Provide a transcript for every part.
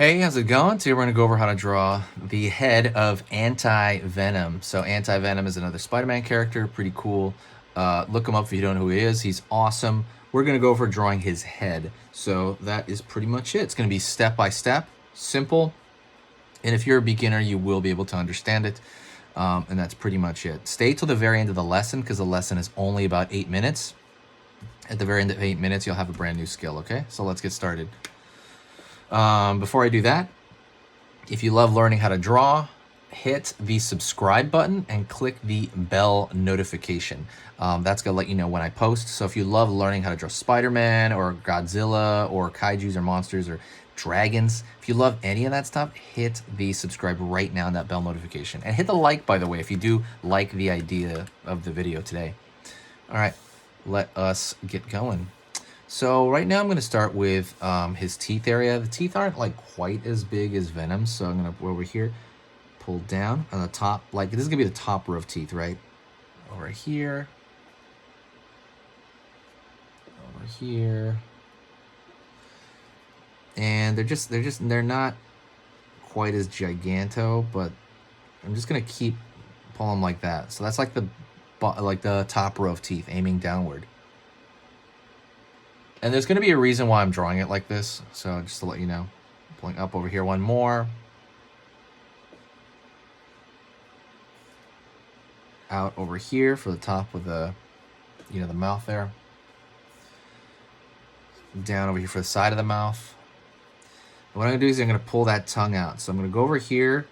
Hey, how's it going? Today we're going to go over how to draw the head of ANTIVENOM. So ANTIVENOM is another Spider-Man character, pretty cool. Look him up if you don't know who he is. He's awesome. We're going to go over drawing his head. So that is pretty much it. It's going to be step by step, simple. And if you're a beginner, you will be able to understand it. And that's pretty much it. Stay till the very end of the lesson because the lesson is only about 8 minutes. At the very end of 8 minutes, you'll have a brand new skill, okay? So let's get started. Before I do that, if you love learning how to draw, hit the subscribe button and click the bell notification. That's going to let you know when I post. So if you love learning how to draw Spider-Man or Godzilla or kaijus or monsters or dragons, if you love any of that stuff, hit the subscribe right now and that bell notification. And hit the like, by the way, if you do like the idea of the video today. All right, let us get going. So right now I'm going to start with his teeth area. The teeth aren't like quite as big as Venom, so I'm going to go over here, pull down on the top. Like this is going to be the top row of teeth, right? Over here. Over here. And they're not quite as giganto, but I'm just going to keep pulling them like that. So that's like the top row of teeth aiming downward. And there's going to be a reason why I'm drawing it like this. So just to let you know, pulling up over here one more. Out over here for the top of the, the mouth there. Down over here for the side of the mouth. And what I'm going to do is I'm going to pull that tongue out. So I'm going to go over here.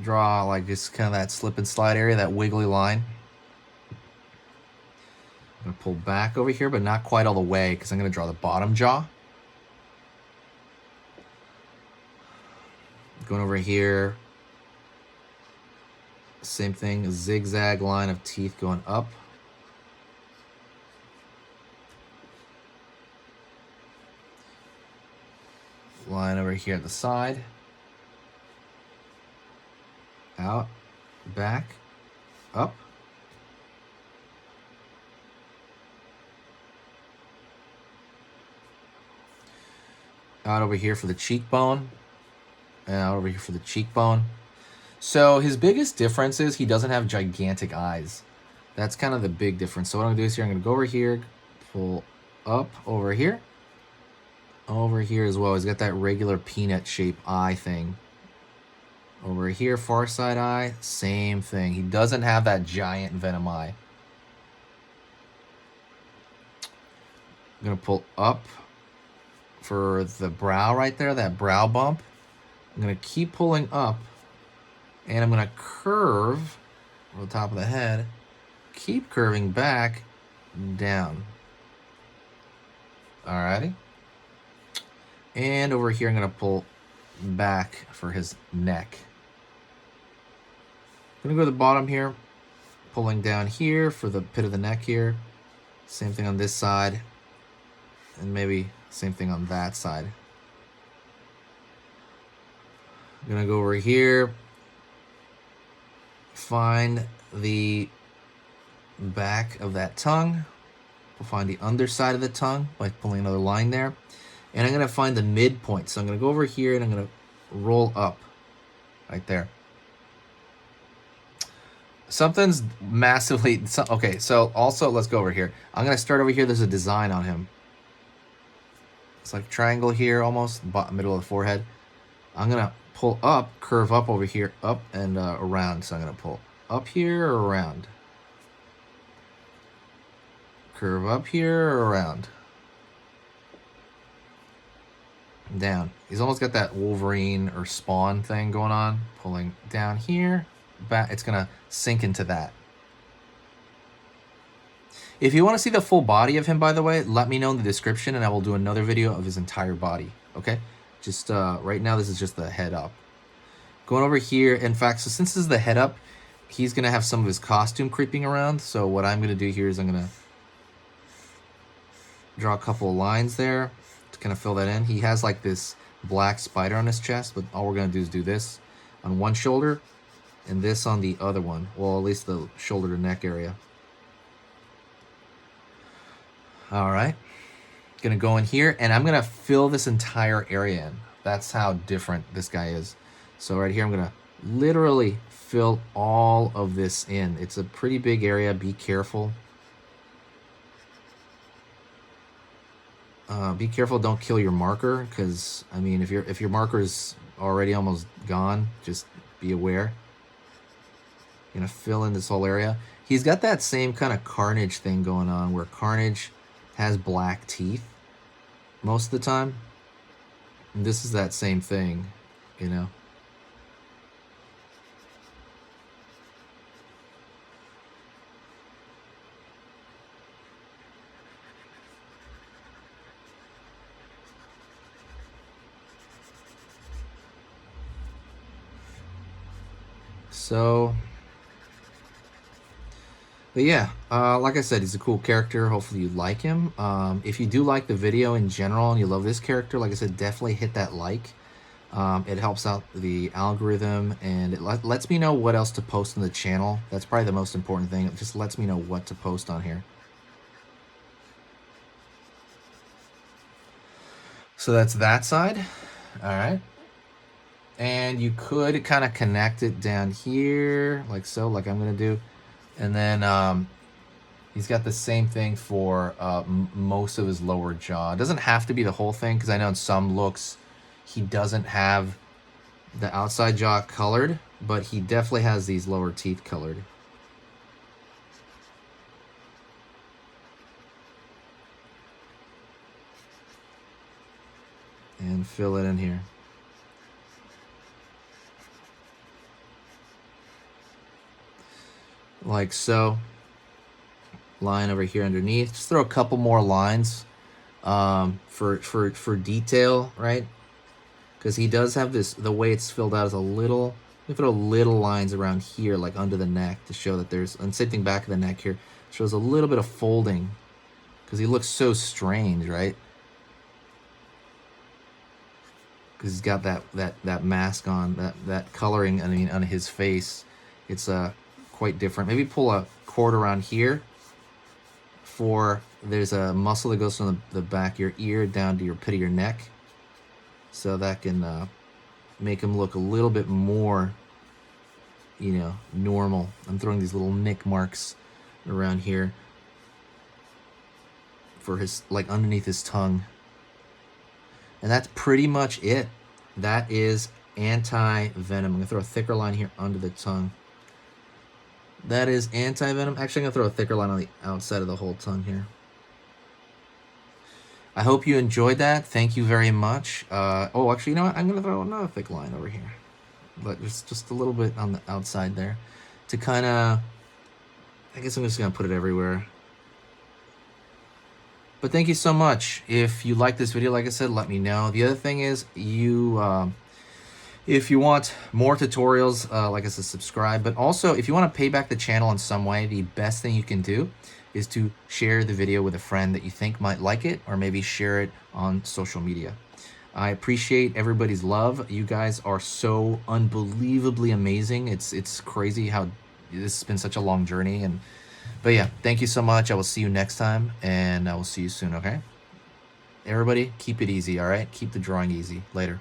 Draw like this kind of that slip and slide area, that wiggly line. I'm going to pull back over here, but not quite all the way because I'm going to draw the bottom jaw. Going over here. Same thing, a zigzag line of teeth going up. Line over here at the side. Out, back, up. Out over here for the cheekbone, and out over here for the cheekbone. So his biggest difference is he doesn't have gigantic eyes. That's kind of the big difference. So what I'm going to do is here, I'm going to go over here, pull up over here as well. He's got that regular peanut shape eye thing. Over here, far side eye, same thing. He doesn't have that giant Venom eye. I'm going to pull up for the brow right there, that brow bump. I'm going to keep pulling up, and I'm going to curve over the top of the head, keep curving back, down. Alrighty. And over here, I'm going to pull back for his neck. I'm going to go to the bottom here, pulling down here for the pit of the neck here. Same thing on this side, and maybe same thing on that side. I'm going to go over here, find the back of that tongue. We'll find the underside of the tongue by pulling another line there. And I'm going to find the midpoint. So I'm going to go over here and I'm going to roll up right there. Something's massively... Okay, so also let's go over here. I'm going to start over here. There's a design on him. It's like a triangle here almost, middle of the forehead. I'm going to pull up, curve up over here, up and around. So I'm going to pull up here or around. Curve up here or around. Down. He's almost got that Wolverine or Spawn thing going on. Pulling down here, back. It's going to sink into that. If you want to see the full body of him, by the way, let me know in the description and I will do another video of his entire body. Okay? Just right now, this is just the head up. Going over here, in fact, so since this is the head up, he's going to have some of his costume creeping around. So what I'm going to do here is I'm going to draw a couple of lines there to kind of fill that in. He has like this black spider on his chest, but all we're going to do is do this on one shoulder and this on the other one. Well, at least the shoulder to neck area. All right. Gonna go in here and I'm gonna fill this entire area in. That's how different this guy is. So right here, I'm gonna literally fill all of this in. It's a pretty big area, be careful. Be careful, don't kill your marker, because I mean, if your marker is already almost gone, just be aware. You're gonna fill in this whole area. He's got that same kind of Carnage thing going on, where Carnage has black teeth most of the time. And this is that same thing, you know. So, but yeah, like I said, he's a cool character. Hopefully you like him. If you do like the video in general and you love this character, like I said, definitely hit that like. It helps out the algorithm, and it lets me know what else to post on the channel. That's probably the most important thing. It just lets me know what to post on here. So that's that side. All right. And you could kind of connect it down here, like so, like I'm going to do. And then he's got the same thing for most of his lower jaw. It doesn't have to be the whole thing, because I know in some looks he doesn't have the outside jaw colored, but he definitely has these lower teeth colored. And fill it in here. Like so. Line over here underneath. Just throw a couple more lines for detail, right? Because he does have this, the way it's filled out is a little, we throw little lines around here, like under the neck, to show that there's, and same thing back of the neck here, shows a little bit of folding, because he looks so strange, right? Because he's got that mask on, that coloring, I mean, on his face. It's quite different. Maybe pull a cord around here. There's a muscle that goes from the back of your ear down to your pit of your neck, so that can make him look a little bit more, you know, normal. I'm throwing these little nick marks around here for his, like, underneath his tongue. And that's pretty much it. That is ANTIVENOM. I'm gonna throw a thicker line here under the tongue. That is ANTIVENOM. Actually, I'm going to throw a thicker line on the outside of the whole tongue here. I hope you enjoyed that. Thank you very much. Oh, actually, you know what? I'm going to throw another thick line over here. But just a little bit on the outside there. To kind of... I guess I'm just going to put it everywhere. But thank you so much. If you like this video, like I said, let me know. The other thing is, if you want more tutorials, like I said, subscribe. But also, if you want to pay back the channel in some way, the best thing you can do is to share the video with a friend that you think might like it, or maybe share it on social media. I appreciate everybody's love. You guys are so unbelievably amazing. It's crazy how this has been such a long journey. But yeah, thank you so much. I will see you next time, and I will see you soon, okay? Everybody, keep it easy, all right? Keep the drawing easy. Later.